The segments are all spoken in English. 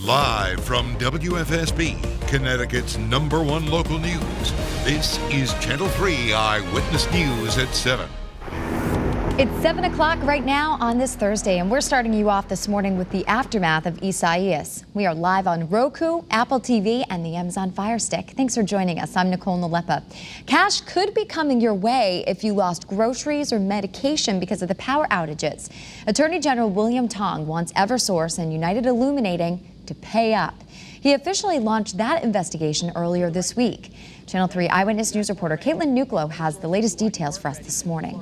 Live from WFSB, Connecticut's #1 local news, this is Channel 3 Eyewitness News at 7. It's 7 o'clock right now on this Thursday, and we're starting you off this morning with the aftermath of Isaias. We are live on Roku, Apple TV, and the Amazon Fire Stick. Thanks for joining us. I'm Nicole Nalepa. Cash could be coming your way if you lost groceries or medication because of the power outages. Attorney General William Tong wants Eversource and United Illuminating to pay up. He officially launched that investigation earlier this week. Channel 3 Eyewitness News reporter Caitlin Nuclo has the latest details for us this morning.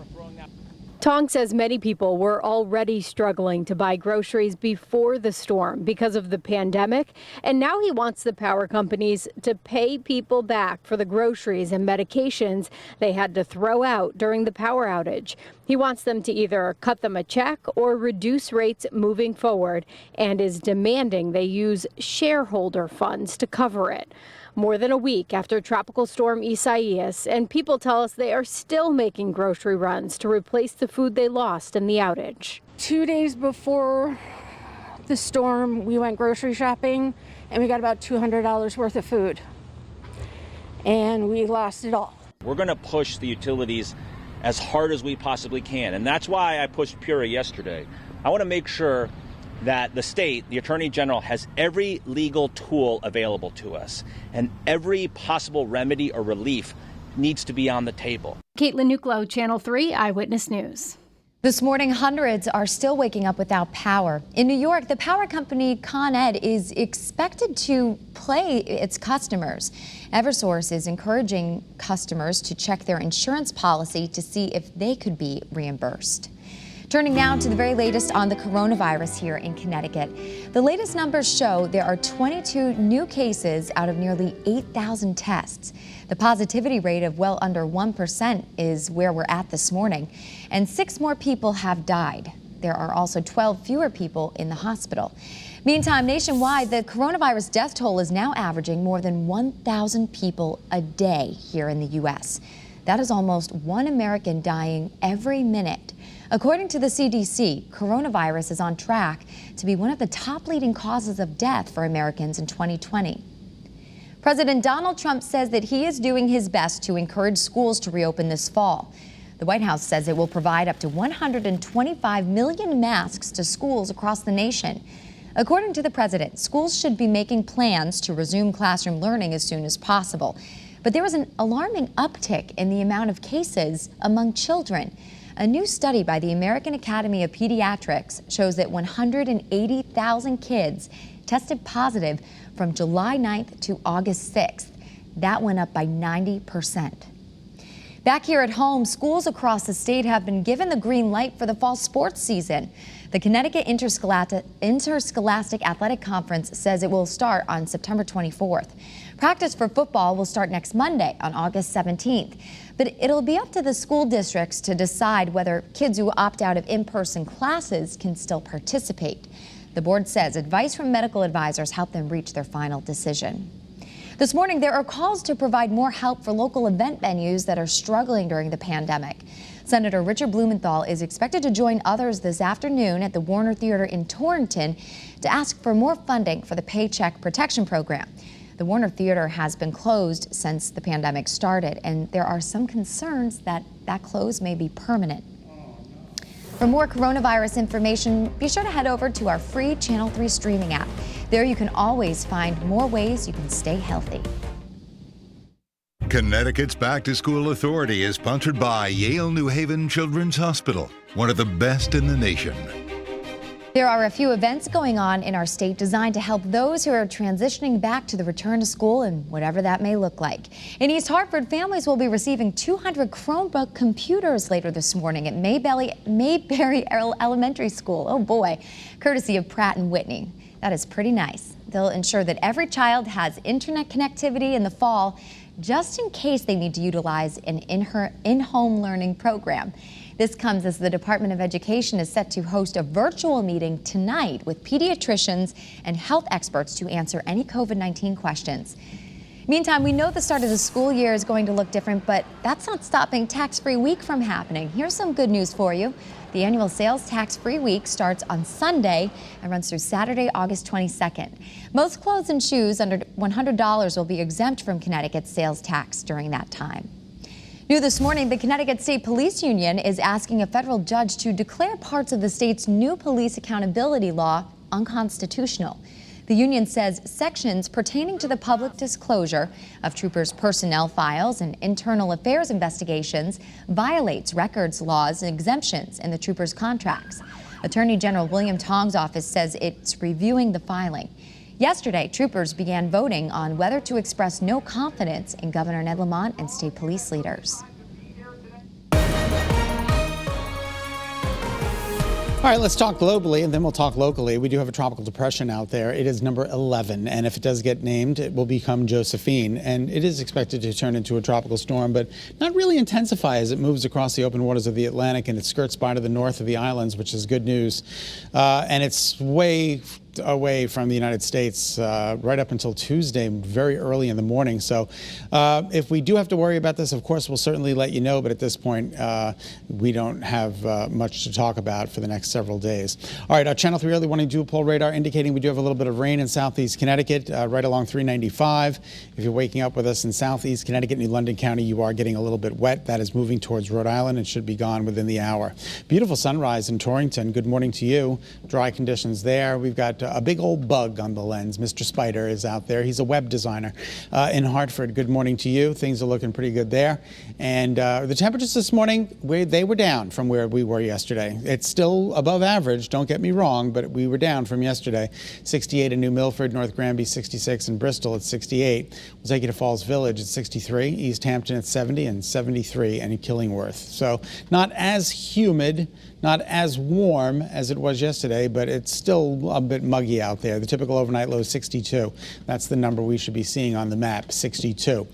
Tong says many people were already struggling to buy groceries before the storm because of the pandemic, and now he wants the power companies to pay people back for the groceries and medications they had to throw out during the power outage. He wants them to either cut them a check or reduce rates moving forward, and is demanding they use shareholder funds to cover it. More than a week after Tropical Storm Isaias, and people tell us they are still making grocery runs to replace the food they lost in the outage. 2 days before the storm, we went grocery shopping and we got about $200 worth of food, and we lost it all. We're going to push the utilities as hard as we possibly can, and that's why I pushed PURA yesterday. I want to make sure that the state, the Attorney General, has every legal tool available to us, and every possible remedy or relief needs to be on the table. Caitlin Nuclo, Channel 3 Eyewitness News. This morning, hundreds are still waking up without power. In New York, the power company Con Ed is expected to pay its customers. Eversource is encouraging customers to check their insurance policy to see if they could be reimbursed. Turning now to the very latest on the coronavirus here in Connecticut. The latest numbers show there are 22 new cases out of nearly 8,000 tests. The positivity rate of well under 1% is where we're at this morning, and 6 more people have died. There are also 12 fewer people in the hospital. Meantime, nationwide, the coronavirus death toll is now averaging more than 1,000 people a day here in the U.S. That is almost 1 American dying every minute. According to the CDC, coronavirus is on track to be one of the top leading causes of death for Americans in 2020. President Donald Trump says that he is doing his best to encourage schools to reopen this fall. The White House says it will provide up to 125 million masks to schools across the nation. According to the president, schools should be making plans to resume classroom learning as soon as possible. But there was an alarming uptick in the amount of cases among children. A new study by the American Academy of Pediatrics shows that 180,000 kids tested positive from July 9th to August 6th. That went up by 90%. Back here at home, schools across the state have been given the green light for the fall sports season. The Connecticut Interscholastic Athletic Conference says it will start on September 24th. Practice for football will start next Monday on August 17th. But it'll be up to the school districts to decide whether kids who opt out of in-person classes can still participate. The board says advice from medical advisors help them reach their final decision. This morning, there are calls to provide more help for local event venues that are struggling during the pandemic. Senator Richard Blumenthal is expected to join others this afternoon at the Warner Theater in Torrington to ask for more funding for the Paycheck Protection Program. The Warner Theater has been closed since the pandemic started, and there are some concerns that that close may be permanent. For more coronavirus information, be sure to head over to our free Channel 3 streaming app. There you can always find more ways you can stay healthy. Connecticut's Back to School Authority is sponsored by Yale New Haven Children's Hospital, one of the best in the nation. There are a few events going on in our state designed to help those who are transitioning back to the return to school, and whatever that may look like. In East Hartford, families will be receiving 200 Chromebook computers later this morning at Mayberry Elementary School. Oh boy, courtesy of Pratt & Whitney. That is pretty nice. They'll ensure that every child has internet connectivity in the fall, just in case they need to utilize an in-home learning program. This comes as the Department of Education is set to host a virtual meeting tonight with pediatricians and health experts to answer any COVID-19 questions. Meantime, we know the start of the school year is going to look different, but that's not stopping tax-free week from happening. Here's some good news for you. The annual sales tax-free week starts on Sunday and runs through Saturday, August 22nd. Most clothes and shoes under $100 will be exempt from Connecticut's sales tax during that time. New this morning, the Connecticut State Police Union is asking a federal judge to declare parts of the state's new police accountability law unconstitutional. The union says sections pertaining to the public disclosure of troopers' personnel files and internal affairs investigations violates records laws and exemptions in the troopers' contracts. Attorney General William Tong's office says it's reviewing the filing. Yesterday, troopers began voting on whether to express no confidence in Governor Ned Lamont and state police leaders. All right, let's talk globally and then we'll talk locally. We do have a tropical depression out there. It is number 11, and if it does get named, it will become Josephine. And it is expected to turn into a tropical storm, but not really intensify as it moves across the open waters of the Atlantic and it skirts by to the north of the islands, which is good news. And it's way away from the United States right up until Tuesday, very early in the morning. So if we do have to worry about this, of course, we'll certainly let you know. But at this point, we don't have much to talk about for the next several days. All right, our Channel 3 early warning dew poll radar indicating we do have a little bit of rain in southeast Connecticut, right along 395. If you're waking up with us in southeast Connecticut, New London County, you are getting a little bit wet. That is moving towards Rhode Island and should be gone within the hour. Beautiful sunrise in Torrington. Good morning to you. Dry conditions there. We've got a big old bug on the lens. Mr. Spider is out there. He's a web designer in Hartford. Good morning to you. Things are looking pretty good there. And the temperatures this morning, they were down from where we were yesterday. It's still above average, don't get me wrong, but we were down from yesterday. 68 in New Milford, North Granby 66, and Bristol at 68. We'll take you to Falls Village at 63, East Hampton at 70, and 73 in Killingworth. So not as humid, not as warm as it was yesterday, but it's still a bit muggy out there. The typical overnight low is 62. That's the number we should be seeing on the map, 62.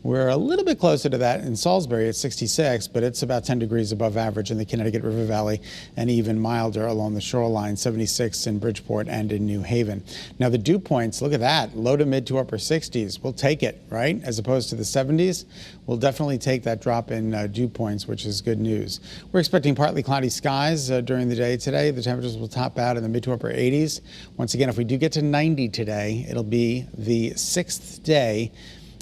We're a little bit closer to that in Salisbury at 66, but it's about 10 degrees above average in the Connecticut River Valley and even milder along the shoreline, 76 in Bridgeport and in New Haven. Now the dew points, look at that, low to mid to upper 60s. We'll take it, right? As opposed to the 70s, we'll definitely take that drop in dew points, which is good news. We're expecting partly cloudy skies during the day today. The temperatures will top out in the mid to upper 80s. Once again, if we do get to 90 today, it'll be the 6th day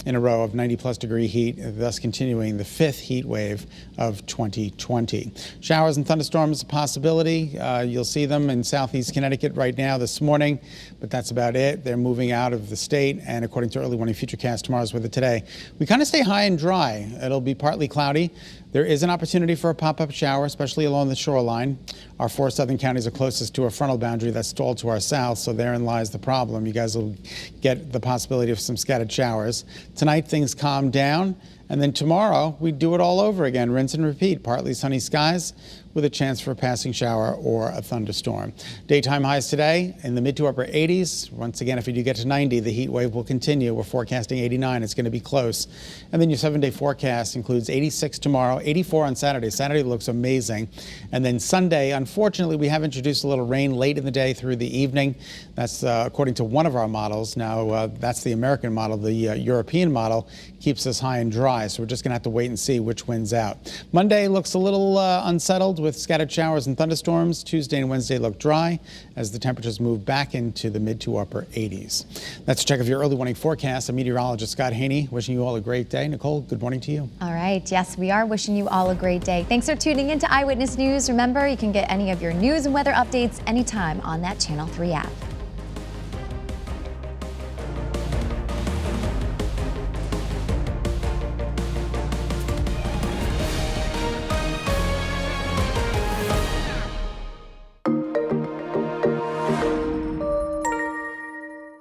in a row of 90-plus degree heat, thus continuing the 5th heat wave of 2020. Showers and thunderstorms a possibility. You'll see them in southeast Connecticut right now this morning, but that's about it. They're moving out of the state, and according to early warning futurecast, tomorrow's weather today, we kind of stay high and dry. It'll be partly cloudy. There is an opportunity for a pop-up shower, especially along the shoreline. Our 4 southern counties are closest to a frontal boundary that's stalled to our south, so therein lies the problem. You guys will get the possibility of some scattered showers. Tonight, things calm down, and then tomorrow, we do it all over again. Rinse and repeat. Partly sunny skies with a chance for a passing shower or a thunderstorm. Daytime highs today in the mid to upper 80s. Once again, if you do get to 90, the heat wave will continue. We're forecasting 89. It's going to be close. And then your 7-day forecast includes 86 tomorrow, 84 on Saturday. Saturday looks amazing. And then Sunday, unfortunately, we have introduced a little rain late in the day through the evening. That's according to one of our models. Now, that's the American model. The European model keeps us high and dry. So we're just going to have to wait and see which wins out. Monday looks a little unsettled with scattered showers and thunderstorms. Tuesday and Wednesday look dry as the temperatures move back into the mid to upper 80s. That's a check of your early warning forecast. I'm meteorologist Scot Haney, wishing you all a great day. Nicole, good morning to you. All right. Yes, we are wishing you all a great day. Thanks for tuning in to Eyewitness News. Remember, you can get any of your news and weather updates anytime on that Channel 3 app.